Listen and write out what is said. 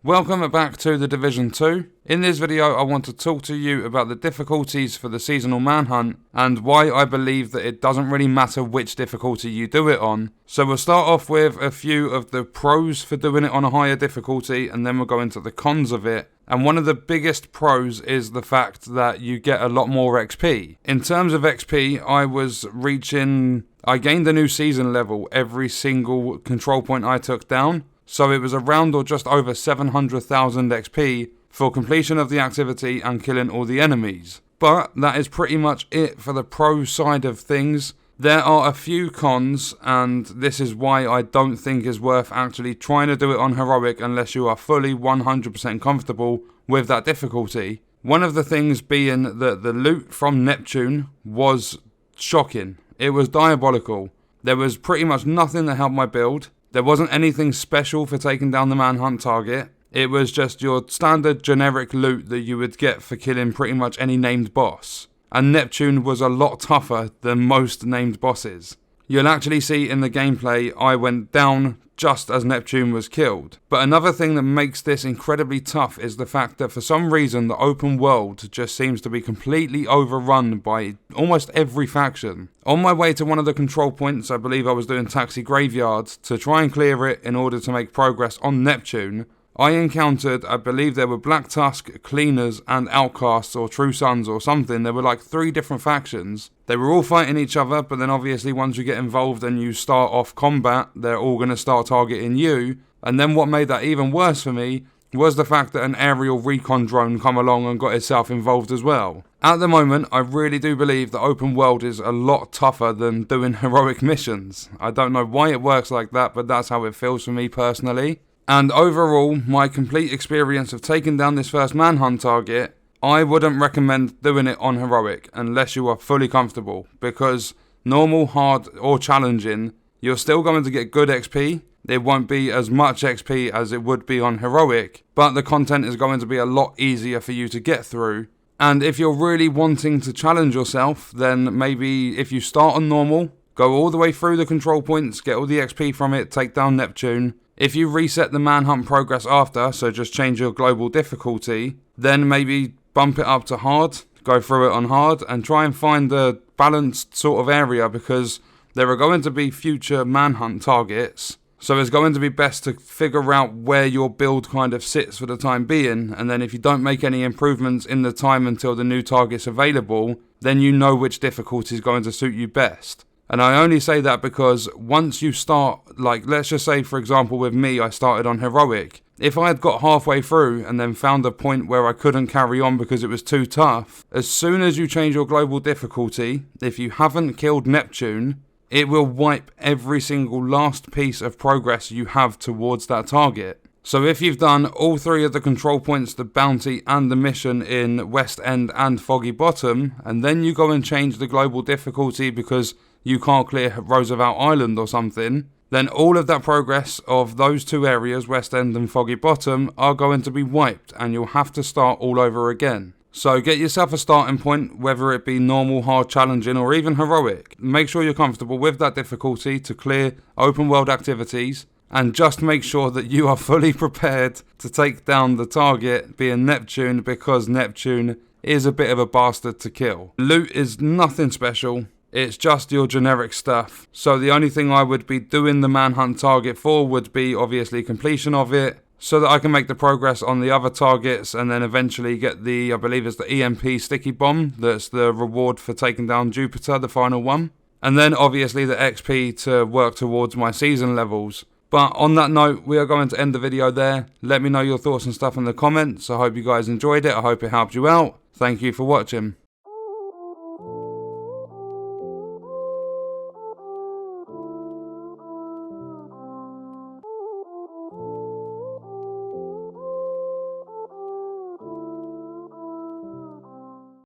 Welcome back to the Division 2. In this video I want to talk to you about the difficulties for the seasonal manhunt and why I believe that it doesn't really matter which difficulty you do it on. So we'll start off with a few of the pros for doing it on a higher difficulty, and then we'll go into the cons of it. And one of the biggest pros is the fact that you get a lot more XP. In terms of XP, I gained a new season level every single control point I took down. So it was around or just over 700,000 XP for completion of the activity and killing all the enemies. But that is pretty much it for the pro side of things. There are a few cons, and this is why I don't think it's worth actually trying to do it on heroic unless you are fully 100% comfortable with that difficulty. One of the things being that the loot from Neptune was shocking. It was diabolical. There was pretty much nothing that helped my build. There wasn't anything special for taking down the manhunt target. It was just your standard generic loot that you would get for killing pretty much any named boss. And Neptune was a lot tougher than most named bosses. You'll actually see in the gameplay I went down just as Neptune was killed. But another thing that makes this incredibly tough is the fact that for some reason the open world just seems to be completely overrun by almost every faction. On my way to one of the control points, I believe I was doing Taxi Graveyard, to try and clear it in order to make progress on Neptune, I encountered, I believe there were Black Tusk, Cleaners, and Outcasts, or True Sons, or something. There were like 3 different factions. They were all fighting each other, but then obviously once you get involved and you start off combat, they're all going to start targeting you. And then what made that even worse for me was the fact that an aerial recon drone come along and got itself involved as well. At the moment, I really do believe the open world is a lot tougher than doing heroic missions. I don't know why it works like that, but that's how it feels for me personally. And overall, my complete experience of taking down this first manhunt target, I wouldn't recommend doing it on heroic unless you are fully comfortable, because normal, hard, or challenging, you're still going to get good XP. It won't be as much XP as it would be on heroic, but the content is going to be a lot easier for you to get through. And if you're really wanting to challenge yourself, then maybe if you start on normal, go all the way through the control points, get all the XP from it, take down Neptune. If you reset the manhunt progress after, so just change your global difficulty, then maybe bump it up to hard, go through it on hard, and try and find the balanced sort of area, because there are going to be future manhunt targets. So it's going to be best to figure out where your build kind of sits for the time being, and then if you don't make any improvements in the time until the new target's available, then you know which difficulty is going to suit you best. And I only say that because once you start, like let's just say for example with me, I started on heroic. If I had got halfway through and then found a point where I couldn't carry on because it was too tough, as soon as you change your global difficulty, if you haven't killed Neptune, it will wipe every single last piece of progress you have towards that target. So if you've done all 3 of the control points, the bounty and the mission in West End and Foggy Bottom, and then you go and change the global difficulty because you can't clear Roosevelt Island or something, then all of that progress of those 2 areas, West End and Foggy Bottom, are going to be wiped and you'll have to start all over again. So get yourself a starting point, whether it be normal, hard, challenging, or even heroic. Make sure you're comfortable with that difficulty to clear open world activities, and just make sure that you are fully prepared to take down the target, being Neptune, because Neptune is a bit of a bastard to kill. Loot is nothing special. It's just your generic stuff. So the only thing I would be doing the manhunt target for would be obviously completion of it, so that I can make the progress on the other targets and then eventually get the, I believe it's the EMP sticky bomb, that's the reward for taking down Jupiter, the final one. And then obviously the XP to work towards my season levels. But on that note, we are going to end the video there. Let me know your thoughts and stuff in the comments. I hope you guys enjoyed it. I hope it helped you out. Thank you for watching.